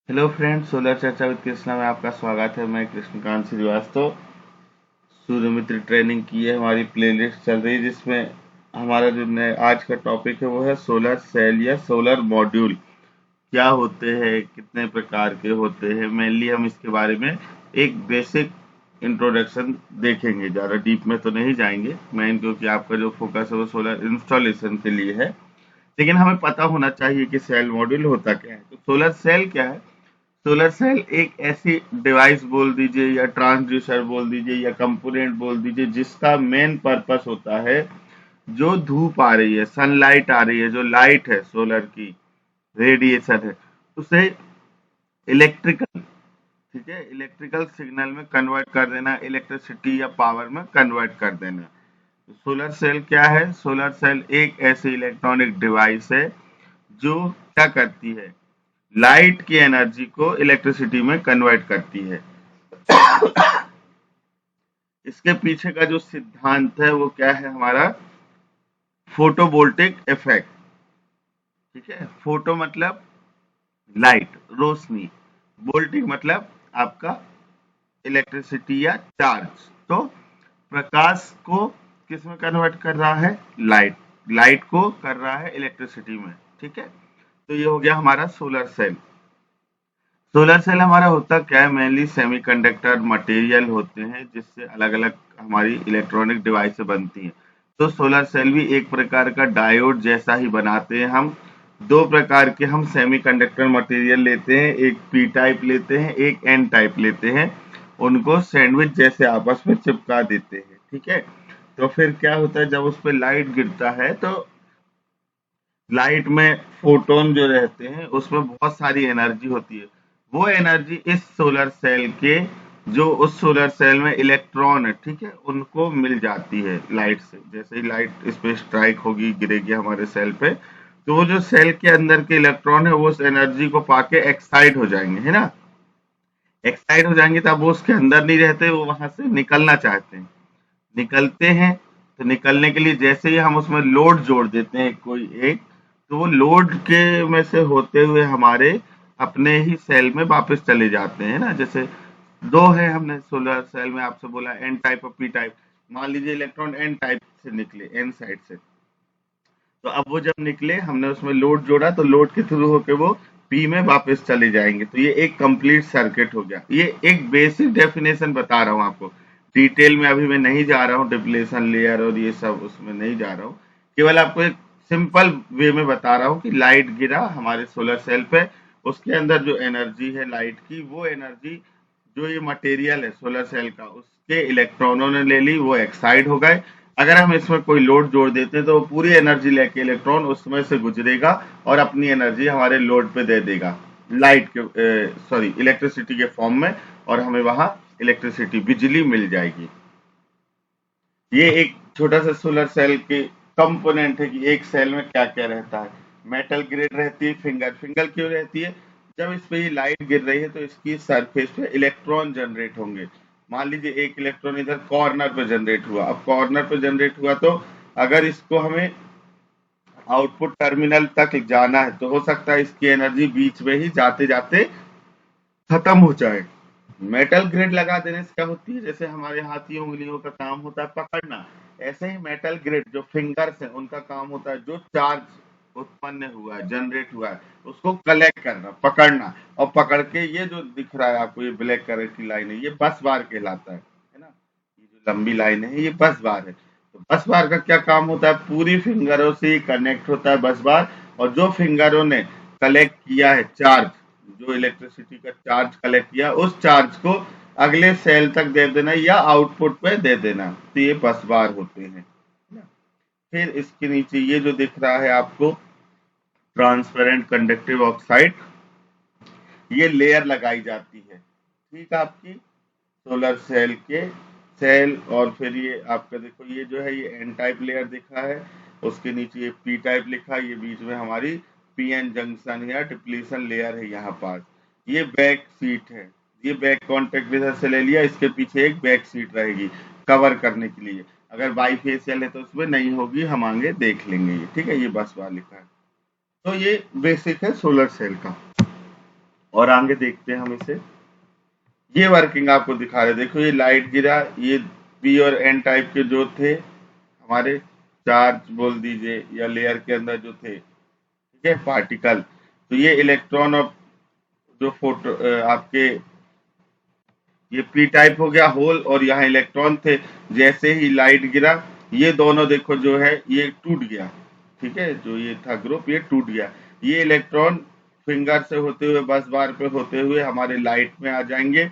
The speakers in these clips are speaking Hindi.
हेलो फ्रेंड्स, सोलर चर्चा विद कृष्णा में आपका स्वागत है। मैं कृष्णकांत श्रीवास्तव। सूर्यमित्र ट्रेनिंग की है हमारी प्लेलिस्ट चल रही है, जिसमें हमारा जो नया आज का टॉपिक है वो है सोलर सेल या सोलर मॉड्यूल। क्या होते हैं, कितने प्रकार के होते हैं, मेनली हम इसके बारे में एक बेसिक इंट्रोडक्शन देखेंगे। ज़्यादा डीप में तो नहीं जाएंगे मेन, क्योंकि आपका जो फोकस है वो सोलर इंस्टॉलेशन के लिए है। लेकिन हमें पता होना चाहिए कि सेल मॉड्यूल होता क्या है। तो सोलर सेल क्या है? सोलर सेल एक ऐसी डिवाइस बोल दीजिए या ट्रांसड्यूसर बोल दीजिए या कंपोनेंट बोल दीजिए, जिसका मेन पर्पस होता है जो धूप आ रही है, सनलाइट आ रही है, जो लाइट है सोलर की रेडिएशन है, उसे इलेक्ट्रिकल, ठीक है, इलेक्ट्रिकल सिग्नल में कन्वर्ट कर देना, इलेक्ट्रिसिटी या पावर में कन्वर्ट कर देना। सोलर सेल क्या है? सोलर सेल एक ऐसी इलेक्ट्रॉनिक डिवाइस है जो क्या करती है, लाइट की एनर्जी को इलेक्ट्रिसिटी में कन्वर्ट करती है। इसके पीछे का जो सिद्धांत है वो क्या है हमारा? Photovoltaic effect. ठीक है, फोटो मतलब लाइट, रोशनी, वोल्टिक मतलब आपका इलेक्ट्रिसिटी या चार्ज। तो प्रकाश को किस में कन्वर्ट कर रहा है? लाइट। लाइट को कर रहा है इलेक्ट्रिसिटी में। ठीक है, तो ये हो गया हमारा सोलर सेल। सोलर सेल हमारा होता क्या है? मेनली सेमीकंडक्टर मटेरियल होते हैं जिससे अलग अलग हमारी इलेक्ट्रॉनिक डिवाइस बनती हैं। तो सोलर सेल भी एक प्रकार का डायोड जैसा ही बनाते हैं हम। दो प्रकार के हम सेमीकंडक्टर मटेरियल लेते हैं, एक पी टाइप लेते हैं, एक एन टाइप लेते हैं। उनको सैंडविच जैसे आपस में चिपका देते हैं। ठीक है, तो फिर क्या होता है, जब उस पर लाइट गिरता है तो लाइट में फोटोन जो रहते हैं उसमें बहुत सारी एनर्जी होती है। वो एनर्जी इस सोलर सेल के, जो उस सोलर सेल में इलेक्ट्रॉन है, ठीक है, उनको मिल जाती है लाइट से। जैसे ही लाइट इस पे स्ट्राइक होगी, गिरेगी हमारे सेल पे, तो वो जो सेल के अंदर के इलेक्ट्रॉन है वो उस एनर्जी को पाके एक्साइट हो जाएंगे, है ना। एक्साइट हो जाएंगे तब वो उसके अंदर नहीं रहते, वो वहां से निकलना चाहते हैं। निकलते हैं, तो निकलने के लिए जैसे ही हम उसमें लोड जोड़ देते हैं कोई एक, तो वो लोड के में से होते हुए हमारे अपने ही सेल में वापस चले जाते हैं ना। जैसे दो है, हमने सोलर सेल में आपसे बोला एन टाइप और पी टाइप। मान लीजिए इलेक्ट्रॉन एन टाइप से निकले, एन साइड से, तो अब वो जब निकले, हमने उसमें लोड जोड़ा, तो लोड के थ्रू होके वो पी में वापस चले जाएंगे। तो ये एक कंप्लीट सर्किट हो गया। ये एक बेसिक डेफिनेशन बता रहा हूँ आपको, डिटेल में अभी मैं नहीं जा रहा हूँ, डिप्लेशन लेयर और ये सब उसमें नहीं जा रहा हूँ। केवल आपको एक सिंपल वे में बता रहा हूँ कि लाइट गिरा हमारे सोलर सेल पे, उसके अंदर जो एनर्जी है लाइट की, वो एनर्जी जो ये मटेरियल है सोलर सेल का, उसके इलेक्ट्रॉनों ने ले ली, वो एक्साइड हो गए। अगर हम इसमें कोई लोड जोड़ देते हैं तो वो पूरी एनर्जी लेके इलेक्ट्रॉन उसमें से गुजरेगा और अपनी एनर्जी हमारे लोड पे दे देगा, लाइट के सॉरी इलेक्ट्रिसिटी के फॉर्म में, और हमें वहां इलेक्ट्रिसिटी, बिजली मिल जाएगी। ये एक छोटा सा सोलर सेल के कंपोनेंट है कि एक सेल में क्या क्या रहता है। मेटल ग्रिड रहती है, फिंगर फिंगर क्यों रहती है? जब इस पे ये लाइट गिर रही है तो इसकी सरफेस पे इलेक्ट्रॉन जनरेट होंगे। मान लीजिए एक इलेक्ट्रॉन इधर कॉर्नर पे जनरेट हुआ। अब कॉर्नर पे जनरेट हुआ तो अगर इसको हमें आउटपुट टर्मिनल तक जाना है तो हो सकता है इसकी एनर्जी बीच में ही जाते जाते खत्म हो जाए। मेटल ग्रिड लगा देने से क्या होती है, जैसे हमारे हाथी उंगलियों का काम होता है पकड़ना, ऐसे ही मेटल ग्रिड जो फिंगर्स है उनका काम होता है जो चार्ज उत्पन्न हुआ है, जनरेट हुआ है, उसको कलेक्ट करना, पकड़ना, और पकड़ के ये जो दिख रहा है आपको, ये ब्लैक कलर की लाइन है, ये बस बार कहलाता है ना। ये जो लंबी लाइन है ये बस बार है। तो बस बार का क्या काम होता है? पूरी फिंगरों से कनेक्ट होता है बस बार, और जो फिंगरों ने कलेक्ट किया है चार्ज, जो इलेक्ट्रिसिटी का चार्ज कलेक्ट किया, उस चार्ज को अगले सेल तक दे देना या आउटपुट पे दे देना। तो ये बस बार होते हैं। फिर इसके नीचे ये जो दिख रहा है आपको, ट्रांसपेरेंट कंडक्टिव ऑक्साइड, ये लेयर लगाई जाती है, ठीक है, आपकी सोलर सेल के सेल। और फिर ये आपका देखो, ये जो है ये एन टाइप लेयर दिखा है, उसके नीचे ये पी टाइप लिखा है, ये बीच में हमारी पी एन जंक्शन या डिप्लीशन लेयर है यहाँ पास। ये बैक सीट है, ये बैक कॉन्टेक्ट लेयर से ले लिया, इसके पीछे एक बैक सीट रहेगी कवर करने के लिए। अगर बाईफेशियल है तो उसमें नहीं होगी, हम आगे देख लेंगे ये, ठीक है। ये बस बार लिखा है। तो ये बेसिक है सोलर सेल का। और आगे देखते हैं हम इसे। ये वर्किंग आपको दिखा रहे, देखो ये लाइट गिरा, ये पी और एन टाइप के जो थे हमारे चार्ज बोल दीजिए या लेयर के अंदर जो थे, ठीक है, पार्टिकल, तो ये इलेक्ट्रॉन और जो फोटो आपके ये पी टाइप हो गया होल, और यहाँ इलेक्ट्रॉन थे। जैसे ही लाइट गिरा ये दोनों देखो जो है ये टूट गया, ठीक है, जो ये था ग्रुप ये टूट गया। ये इलेक्ट्रॉन फिंगर से होते हुए बस बार पे होते हुए हमारे लाइट में आ जाएंगे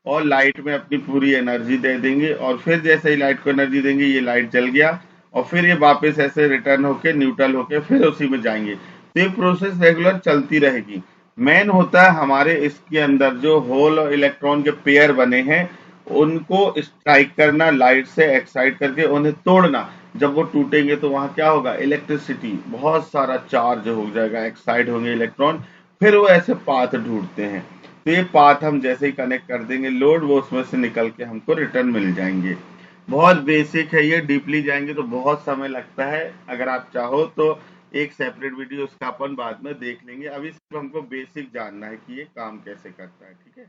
और लाइट में अपनी पूरी एनर्जी दे देंगे, और फिर जैसे ही लाइट को एनर्जी देंगे ये लाइट जल गया, और फिर ये वापस ऐसे रिटर्न होके न्यूट्रल होके फिर उसी में जाएंगे। तो ये प्रोसेस रेगुलर चलती रहेगी। मेन होता है हमारे इसके अंदर जो होल और इलेक्ट्रॉन के पेयर बने हैं उनको स्ट्राइक करना, लाइट से एक्साइट करके उन्हें तोड़ना। जब वो टूटेंगे तो वहां क्या होगा, इलेक्ट्रिसिटी, बहुत सारा चार्ज हो जाएगा, एक्साइट होंगे इलेक्ट्रॉन, फिर वो ऐसे पाथ ढूंढते हैं। तो ये पाथ हम जैसे ही कनेक्ट कर देंगे लोड, वो उसमें से निकल के हमको रिटर्न मिल जाएंगे। बहुत बेसिक है ये, डीपली जाएंगे तो बहुत समय लगता है। अगर आप चाहो तो एक सेपरेट वीडियो उसका अपन बाद में देख लेंगे। अभी सिर्फ हमको बेसिक जानना है कि ये काम कैसे करता है, ठीक है।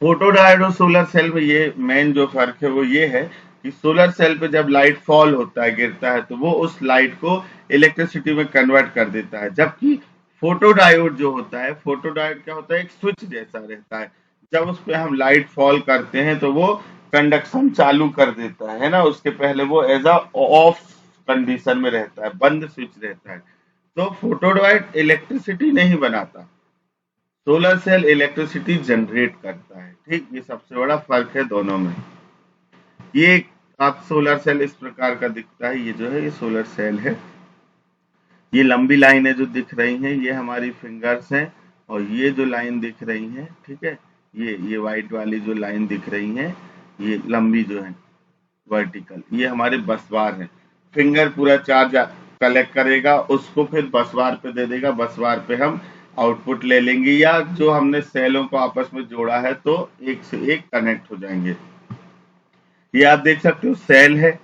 फोटो डायोड और सोलर सेल में ये मेन जो फर्क है वो ये है कि सोलर सेल पे जब लाइट फॉल होता है, गिरता है, तो वो उस लाइट को इलेक्ट्रिसिटी में कन्वर्ट कर देता है। जबकि फोटो डायोड जो होता है, फोटो डायोड क्या होता है, एक स्विच जैसा रहता है। जब उस पर हम लाइट फॉल करते हैं तो वो कंडक्शन चालू कर देता है ना, उसके पहले वो एज अ ऑफ कंडीशन में रहता है, बंद स्विच रहता है। तो फोटो डायोड इलेक्ट्रिसिटी नहीं बनाता, सोलर सेल इलेक्ट्रिसिटी जनरेट करता है, ठीक। ये सबसे बड़ा फर्क है दोनों में। ये आप सोलर सेल इस प्रकार का दिखता है, ये जो है ये सोलर सेल है। ये लंबी लाइनें जो दिख रही हैं ये हमारी फिंगर्स हैं, और ये जो लाइन दिख रही है, ठीक है, ये व्हाइट वाली जो लाइन दिख रही है, ये लंबी जो है वर्टिकल, ये हमारे बस बार है। फिंगर पूरा चार्ज कलेक्ट करेगा, उसको फिर बस बार पे दे देगा, बस बार पे हम आउटपुट ले लेंगे, या जो हमने सेलों को आपस में जोड़ा है तो एक से एक कनेक्ट हो जाएंगे। ये आप देख सकते हो सेल है,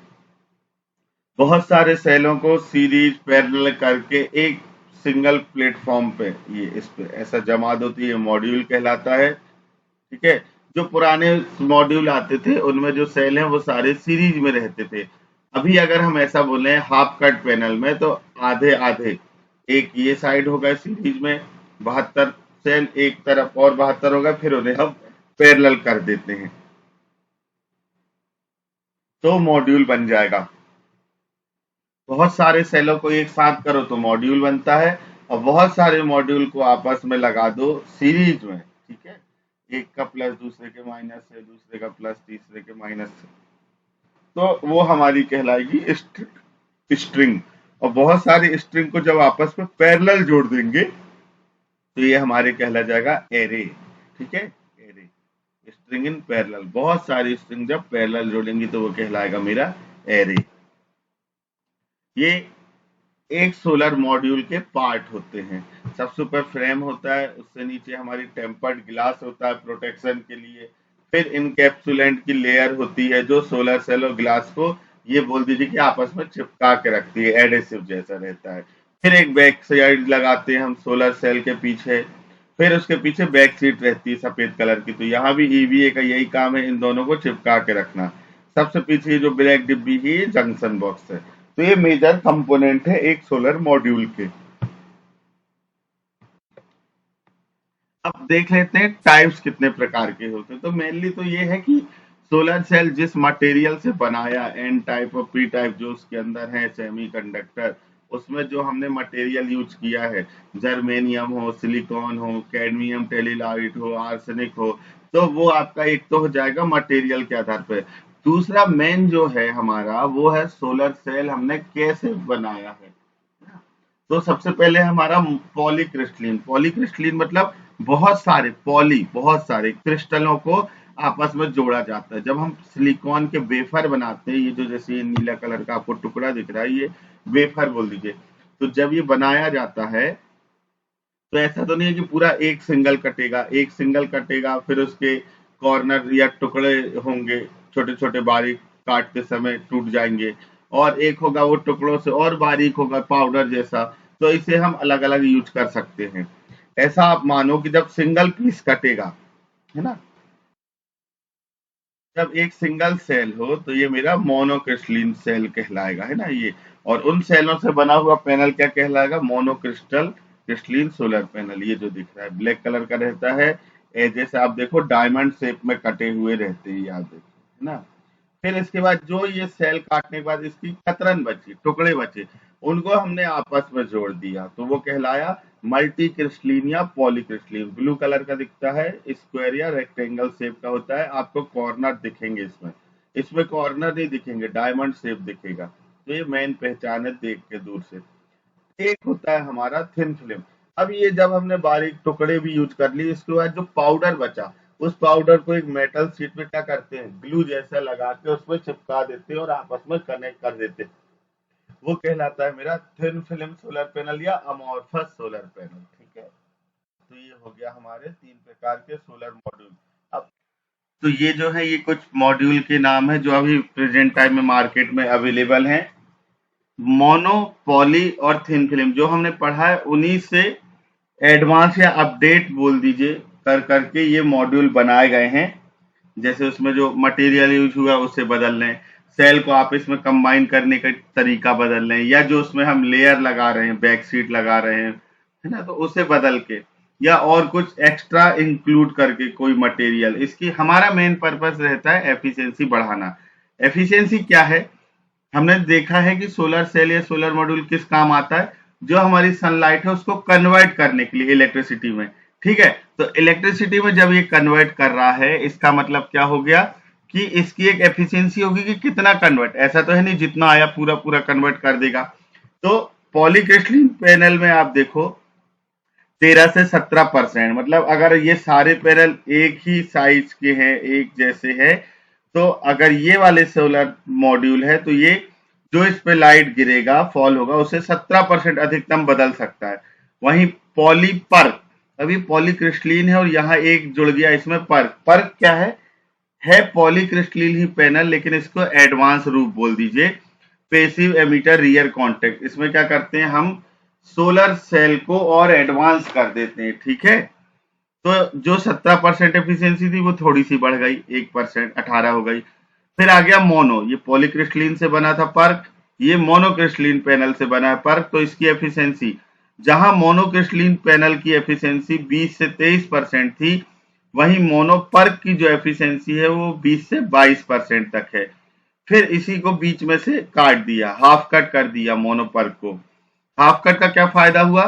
बहुत सारे सेलों को सीरीज पैरेलल करके एक सिंगल प्लेटफॉर्म पे ये इस पे ऐसा जमा दो तो ये मॉड्यूल कहलाता है, ठीक है। जो पुराने मॉड्यूल आते थे उनमें जो सेल हैं वो सारे सीरीज में रहते थे। अभी अगर हम ऐसा बोले हाफ कट पैनल में तो आधे आधे, एक ये साइड होगा सीरीज में 72 सेल, एक तरफ और 72 होगा, फिर उन्हें हम पैरेलल कर देते हैं तो मॉड्यूल बन जाएगा। बहुत सारे सेलों को एक साथ करो तो मॉड्यूल बनता है, और बहुत सारे मॉड्यूल को आपस में लगा दो सीरीज में, ठीक है, एक का प्लस दूसरे के माइनस से, दूसरे का प्लस तीसरे के माइनस से, तो वो हमारी कहलाएगी स्ट्रिंग। और बहुत सारी स्ट्रिंग को जब आपस में पैरेलल जोड़ देंगे तो ये हमारे कहला जाएगा एरे, ठीक है, एरे, स्ट्रिंग इन पैरेलल। बहुत सारी स्ट्रिंग जब पैरेलल जोड़ेंगी तो वो कहलाएगा मेरा एरे। ये एक सोलर मॉड्यूल के पार्ट होते हैं। सबसे ऊपर फ्रेम होता है, उससे नीचे हमारी टेम्पर्ड ग्लास होता है प्रोटेक्शन के लिए, फिर इनकैप्सुलेंट की लेयर होती है जो सोलर सेल और ग्लास को ये बोल दीजिए कि आपस में चिपका के रखती है, एडेसिव जैसा रहता है। फिर एक बैक साइड लगाते हैं हम सोलर सेल के पीछे, फिर उसके पीछे बैक सीट रहती है सफेद कलर की। तो यहाँ भी ईवीए का यही काम है, इन दोनों को चिपका के रखना। सबसे पीछे जो ब्लैक डिब्बी है ये जंक्शन बॉक्स है। तो ये मेजर कंपोनेंट है एक सोलर मॉड्यूल के। अब देख लेते हैं टाइप्स कितने प्रकार के होते हैं। तो मेनली तो ये है कि सोलर सेल जिस मटेरियल से बनाया, एन टाइप और पी टाइप जो उसके अंदर है सेमीकंडक्टर, उसमें जो हमने मटेरियल यूज किया है, जर्मेनियम हो, सिलिकॉन हो, कैडमियम टेलीलाइट हो, आर्सेनिक हो, तो वो आपका एक तो हो जाएगा मटेरियल के आधार पर। दूसरा मेन जो है हमारा वो है सोलर सेल हमने कैसे बनाया है। तो सबसे पहले हमारा पॉलीक्रिस्टलिन, पॉलीक्रिस्टलिन मतलब बहुत सारे क्रिस्टलों को आपस में जोड़ा जाता है। जब हम सिलिकॉन के वेफर बनाते हैं, ये जो जैसे ये नीला कलर का आपको टुकड़ा दिख रहा है ये वेफर बोल दीजिए, तो जब ये बनाया जाता है तो ऐसा तो नहीं है कि पूरा एक सिंगल कटेगा फिर उसके कॉर्नर या टुकड़े होंगे, छोटे छोटे बारीक काटते समय टूट जाएंगे, और एक होगा वो टुकड़ों से और बारीक होगा पाउडर जैसा। तो इसे हम अलग अलग यूज कर सकते हैं। ऐसा आप मानो कि जब सिंगल पीस कटेगा, है ना, जब एक सिंगल सेल हो तो ये मेरा मोनोक्रिस्टलीन सेल कहलाएगा, है ना ये। और उन सेलों से बना हुआ पैनल क्या कहलाएगा? Monocrystal crystalline solar panel. ये जो दिख रहा है ब्लैक कलर का रहता है, जैसे आप देखो डायमंड शेप में कटे हुए रहते हैं, याद देखिए, है ना। फिर इसके बाद जो ये सेल काटने के बाद इसकी कतरन बची, टुकड़े बचे, उनको हमने आपस में जोड़ दिया तो वो कहलाया मल्टी क्रिस्टलीन या पॉलीक्रिस्टलीन। ब्लू कलर का दिखता है, स्क्वायर या रेक्टेंगल शेप का होता है, आपको कॉर्नर दिखेंगे इसमें, इसमें कॉर्नर नहीं दिखेंगे, डायमंड शेप दिखेगा। तो ये मेन पहचान है देख के दूर से। एक होता है हमारा थिन फिल्म। अब ये जब हमने बारीक टुकड़े भी यूज कर लिए, इसके बाद जो पाउडर बचा, उस पाउडर को एक मेटल शीट में क्या करते हैं, ग्लू जैसा लगा के उसमें चिपका देते हैं और आपस में कनेक्ट कर देते हैं। वो कहलाता है मेरा थिन फिल्म सोलर पैनल या अमॉर्फस सोलर पैनल। ठीक है, तो ये हो गया हमारे 3 प्रकार के सोलर मॉड्यूल। अब तो ये जो है ये कुछ मॉड्यूल के नाम है जो अभी प्रेजेंट टाइम में मार्केट में अवेलेबल हैं। मोनो, पॉली और थिन फिल्म जो हमने पढ़ा है, उन्हीं से एडवांस या अपडेट बोल दीजिए कर करके ये मॉड्यूल बनाए गए हैं। जैसे उसमें जो मटेरियल यूज हुआ उसे बदल लें, सेल को आप इसमें कंबाइन करने का तरीका बदल लें, या जो उसमें हम लेयर लगा रहे हैं, बैक सीट लगा रहे हैं, है ना, तो उसे बदल के, या और कुछ एक्स्ट्रा इंक्लूड करके कोई मटेरियल। इसकी हमारा मेन पर्पस रहता है एफिशिएंसी बढ़ाना। एफिशिएंसी क्या है? हमने देखा है कि सोलर सेल या सोलर मॉड्यूल किस काम आता है? जो हमारी सनलाइट है उसको कन्वर्ट करने के लिए इलेक्ट्रिसिटी में। ठीक है, तो इलेक्ट्रिसिटी में जब ये कन्वर्ट कर रहा है, इसका मतलब क्या हो गया कि इसकी एक एफिशिएंसी होगी कि कितना कन्वर्ट, ऐसा तो है नहीं जितना आया पूरा पूरा कन्वर्ट कर देगा। तो पॉलीक्रिस्टलीन पैनल में आप देखो 13 से 17%, मतलब अगर ये सारे पैनल एक ही साइज के हैं, एक जैसे है, तो अगर ये वाले सोलर मॉड्यूल है तो ये जो इस पे लाइट गिरेगा, फॉल होगा, उसे 17% अधिकतम बदल सकता है। वहीं पॉली पर्क, अभी पॉलीक्रिस्टलीन है और यहाँ एक जुड़ गया इसमें पर्क। पर्क क्या है पॉलीक्रिस्टलीन ही पैनल, लेकिन इसको एडवांस रूप बोल दीजिए, पेसिव एमिटर रियर कॉन्टेक्ट। इसमें क्या करते हैं हम, सोलर सेल को और एडवांस कर देते हैं। ठीक है, तो जो 17% एफिशिएंसी थी वो थोड़ी सी बढ़ गई, 1% 18 हो गई। फिर आ गया मोनो, ये पॉलीक्रिस्टलीन से बना था पर्क, ये मोनोक्रिस्टलीन पैनल से बना है पर्क। तो इसकी एफिशिएंसी, जहां मोनोक्रिस्टलीन पैनल की एफिशिएंसी 20 से 23% थी, वहीं मोनो पर्क की जो एफिशिएंसी है वो 20 से 22% तक है। फिर इसी को बीच में से काट दिया, हाफ कट कर दिया मोनो पर्क को। हाफ कट का क्या फायदा हुआ?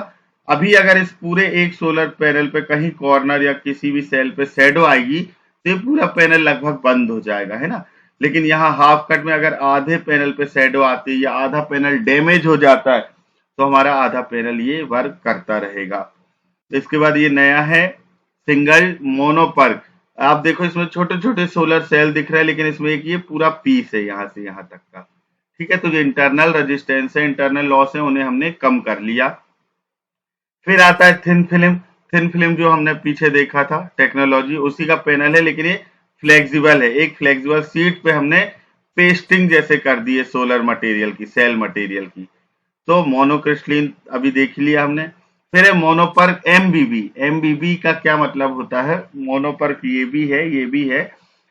अभी अगर इस पूरे एक सोलर पैनल पे कहीं कॉर्नर या किसी भी सेल पे शैडो आएगी तो ये पूरा पैनल लगभग बंद हो जाएगा, है ना। लेकिन यहाँ हाफ कट में अगर आधे पैनल पे शैडो आती है या आधा पैनल डैमेज हो जाता है तो हमारा आधा पैनल ये वर्क करता रहेगा। इसके बाद ये नया है सिंगल मोनोपर्क। आप देखो इसमें छोटे छोटे सोलर सेल दिख रहे हैं, लेकिन इसमें एक ये पूरा पीस है यहाँ से यहाँ तक का। ठीक है, तो जो इंटरनल रेजिस्टेंस है, इंटरनल लॉस है, उन्हें हमने कम कर लिया। फिर आता है थिन फिल्म। थिन फिल्म जो हमने पीछे देखा था टेक्नोलॉजी, उसी का पैनल है, लेकिन ये फ्लेक्सिबल है। एक फ्लेक्सिबल शीट पे हमने पेस्टिंग जैसे कर दी है सोलर मटेरियल की, सेल मटेरियल की। तो मोनोक्रिस्टलीन अभी देख लिया हमने। फिर है मोनोपर्क एमबीबी। एमबीबी का क्या मतलब होता है? मोनोपर्क ये भी है, ये भी है।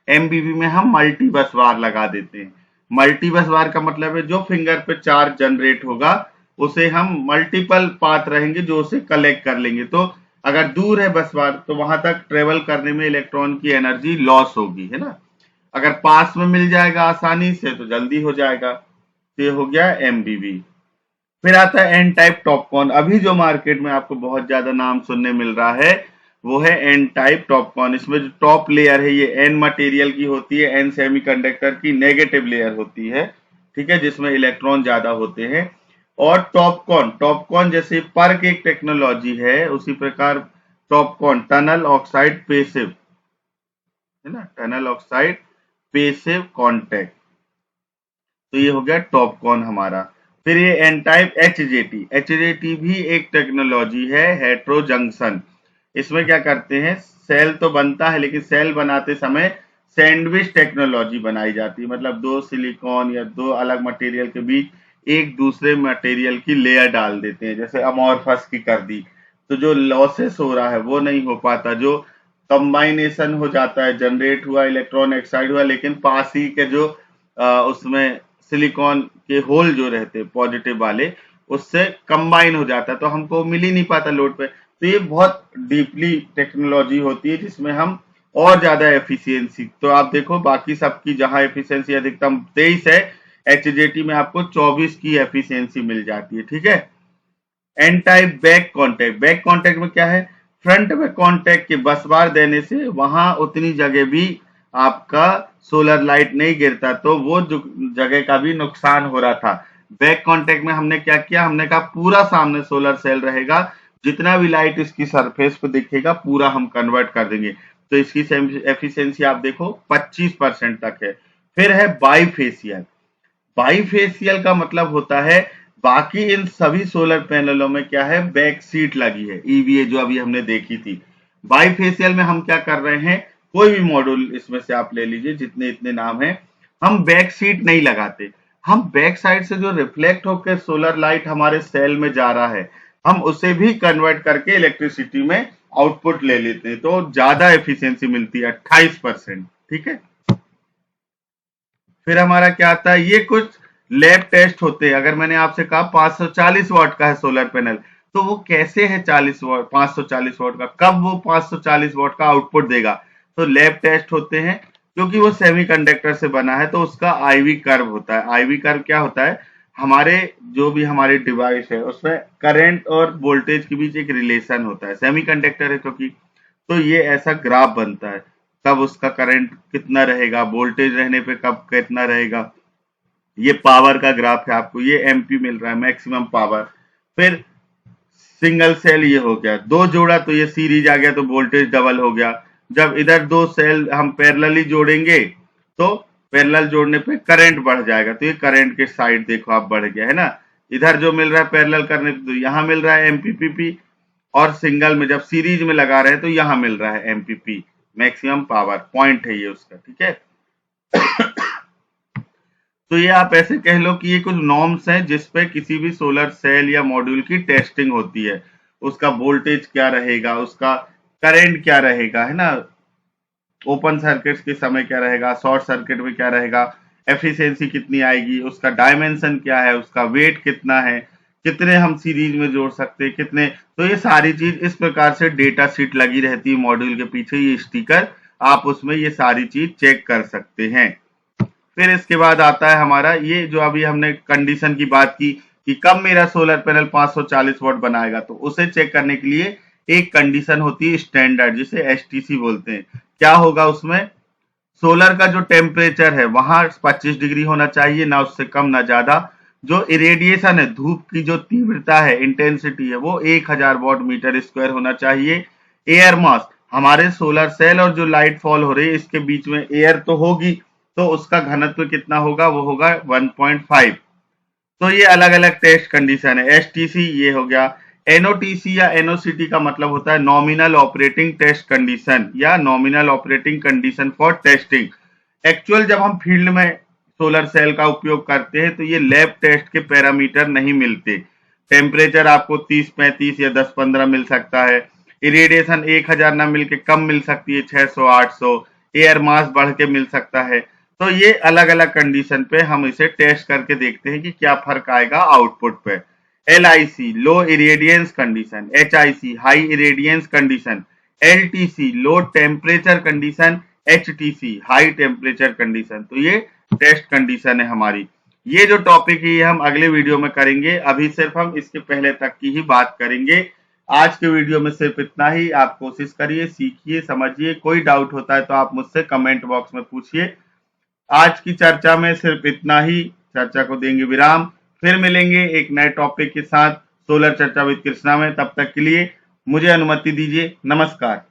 एमबीबी में हम मल्टी बस बार लगा देते हैं। मल्टी बस बार का मतलब है जो फिंगर पे चार्ज जनरेट होगा उसे हम मल्टीपल पाथ रहेंगे जो उसे कलेक्ट कर लेंगे। तो अगर दूर है बस बार तो वहां तक ट्रेवल करने में इलेक्ट्रॉन की एनर्जी लॉस होगी, है ना। अगर पास में मिल जाएगा आसानी से तो जल्दी हो जाएगा। तो ये हो गया एमबीबी। फिर आता है एन टाइप टॉपकॉन। अभी जो मार्केट में आपको बहुत ज्यादा नाम सुनने मिल रहा है वो है एन टाइप टॉपकॉन। इसमें जो टॉप लेयर है ये एन मटेरियल की होती है, एन सेमीकंडक्टर की नेगेटिव लेयर होती है, ठीक है, जिसमें इलेक्ट्रॉन ज्यादा होते हैं। और टॉपकॉन, टॉपकॉन जैसे पर्क एक टेक्नोलॉजी है, उसी प्रकार टॉपकॉन टनल ऑक्साइड पेसिव, है ना, टनल ऑक्साइड पेसिव कॉन्टेक्ट। तो ये हो गया टॉपकॉन हमारा। फिर ये एन टाइप एचजेटी। एचजेटी भी एक टेक्नोलॉजी है, हेट्रो जंक्शन। इसमें क्या करते हैं, सेल तो बनता है लेकिन सेल बनाते समय सैंडविच टेक्नोलॉजी बनाई जाती है, मतलब दो सिलिकॉन या दो अलग मटेरियल के बीच एक दूसरे मटेरियल की लेयर डाल देते हैं, जैसे अमॉर्फस की कर दी। तो जो लॉसेस हो रहा है वो नहीं हो पाता, जो कंबाइनेशन हो जाता है, जनरेट हुआ इलेक्ट्रॉन एक्साइड हुआ, लेकिन पास ही के जो उसमें सिलिकॉन के होल जो रहते पॉजिटिव वाले उससे कंबाइन हो जाता है, तो हमको मिल ही नहीं पाता लोड पे। तो ये बहुत डीपली टेक्नोलॉजी होती है जिसमें हम और ज्यादा एफिशिएंसी, तो आप देखो बाकी सबकी जहां एफिशिएंसी अधिकतम 23 है, एचजेटी में आपको 24 की एफिशिएंसी मिल जाती है। ठीक है। N type back contact, back contact में क्या है, फ्रंट में कांटेक्ट के बस बार देने से वहां उतनी जगह भी आपका सोलर लाइट नहीं गिरता, तो वो जो जगह का भी नुकसान हो रहा था। बैक कांटेक्ट में हमने क्या किया, हमने कहा पूरा सामने सोलर सेल रहेगा, जितना भी लाइट इसकी सरफेस पे दिखेगा पूरा हम कन्वर्ट कर देंगे। तो इसकी एफिशिएंसी आप देखो 25% तक है। फिर है बाईफेशियल, बाईफेशियल का मतलब होता है बाकी इन सभी सोलर पैनलों में क्या है, बैक सीट लगी है, ईवीए जो अभी हमने देखी थी। बाईफेशियल में हम क्या कर रहे हैं, कोई भी मॉड्यूल इसमें से आप ले लीजिए, जितने इतने नाम है, हम बैक सीट नहीं लगाते, हम बैक साइड से जो रिफ्लेक्ट होकर सोलर लाइट हमारे सेल में जा रहा है हम उसे भी कन्वर्ट करके इलेक्ट्रिसिटी में आउटपुट ले लेते हैं, तो ज्यादा एफिशिएंसी मिलती है 28%। ठीक है। फिर हमारा क्या आता है, ये कुछ लैब टेस्ट होते हैं। अगर मैंने आपसे कहा 540 वॉट का है सोलर पैनल, तो वो कैसे है 40 वॉट 540 वॉट का, कब वो 540 वॉट का आउटपुट देगा, तो लैब टेस्ट होते हैं। क्योंकि वो सेमीकंडक्टर से बना है तो उसका आईवी कर्व होता है। आईवी कर्व क्या होता है, हमारे जो भी हमारे डिवाइस है उसमें करंट और वोल्टेज के बीच एक रिलेशन होता है, सेमीकंडक्टर है क्योंकि, तो ये ऐसा ग्राफ बनता है, कब उसका करंट कितना रहेगा, वोल्टेज रहने पे कब कितना रहेगा। ये पावर का ग्राफ है, आपको ये एमपी मिल रहा है, मैक्सिमम पावर। फिर सिंगल सेल ये हो गया, दो जोड़ा तो ये सीरीज आ गया तो वोल्टेज डबल हो गया। जब इधर दो सेल हम पैरेलली जोड़ेंगे तो पैरेलल जोड़ने पे करंट बढ़ जाएगा, तो ये करंट के साइड देखो आप बढ़ गया है ना, इधर जो मिल रहा है पैरेलल करने पे तो यहाँ मिल रहा है एमपीपी, और सिंगल में जब सीरीज में लगा रहे हैं तो यहाँ मिल रहा है एमपीपी, मैक्सिमम पावर पॉइंट है ये उसका। ठीक है। तो ये आप ऐसे कह लो कि ये कुछ नॉर्म्स हैं जिसपे किसी भी सोलर सेल या मॉड्यूल की टेस्टिंग होती है, उसका वोल्टेज क्या रहेगा, उसका करंट क्या रहेगा, है ना, ओपन सर्किट के समय क्या रहेगा, शॉर्ट सर्किट में क्या रहेगा, एफिशिएंसी कितनी आएगी, उसका डायमेंशन क्या है, उसका वेट कितना है, कितने हम सीरीज में जोड़ सकते हैं कितने, तो ये सारी चीज इस प्रकार से डेटा शीट लगी रहती है मॉड्यूल के पीछे, ये स्टिकर, आप उसमें ये सारी चीज चेक कर सकते हैं। फिर इसके बाद आता है हमारा ये जो अभी हमने कंडीशन की बात की कि कब मेरा सोलर पैनल 540 वॉट बनाएगा, तो उसे चेक करने के लिए एक कंडीशन होती है स्टैंडर्ड, जिसे एसटीसी बोलते हैं। क्या होगा उसमें, सोलर का जो टेम्परेचर है वहां 25 डिग्री होना चाहिए, ना उससे कम ना ज्यादा। जो इरेडिएशन है, धूप की जो तीव्रता है, इंटेंसिटी है, वो 1000 वॉट मीटर स्क्वायर होना चाहिए। एयर मास, हमारे सोलर सेल और जो लाइट फॉल हो रही है इसके बीच में एयर तो होगी, तो उसका घनत्व कितना होगा, वो होगा 1.5। तो ये अलग अलग टेस्ट कंडीशन है। एसटीसी ये हो गया। एनओटीसी या एनओसीटी का मतलब होता है नॉमिनल ऑपरेटिंग टेस्ट कंडीशन या nominal operating condition for testing. Actual जब हम फील्ड में सोलर सेल का उपयोग करते हैं तो ये लैब टेस्ट के पैरामीटर नहीं मिलते। टेम्परेचर आपको 30 35 या 10 15 मिल सकता है, इरेडिएशन 1000 ना मिल के कम मिल सकती है, 600 800, एयर मास बढ़ के मिल सकता है। तो ये अलग अलग कंडीशन पे हम इसे टेस्ट करके देखते हैं कि क्या फर्क आएगा आउटपुट पे। LIC low irradiance condition, HIC high irradiance condition, LTC low temperature condition, HTC high temperature condition. तो ये टेस्ट कंडीशन है हमारी। ये जो टॉपिक है ये हम अगले वीडियो में करेंगे, अभी सिर्फ हम इसके पहले तक की ही बात करेंगे। आज के वीडियो में सिर्फ इतना ही। आप कोशिश करिए, सीखिए, समझिए। कोई डाउट होता है तो आप मुझसे कमेंट बॉक्स में पूछिए। आज की चर्चा में सिर्फ इतना ही, चर्चा को देंगे विराम, फिर मिलेंगे एक नए टॉपिक के साथ सोलर चर्चा विद कृष्णा में। तब तक के लिए मुझे अनुमति दीजिए, नमस्कार।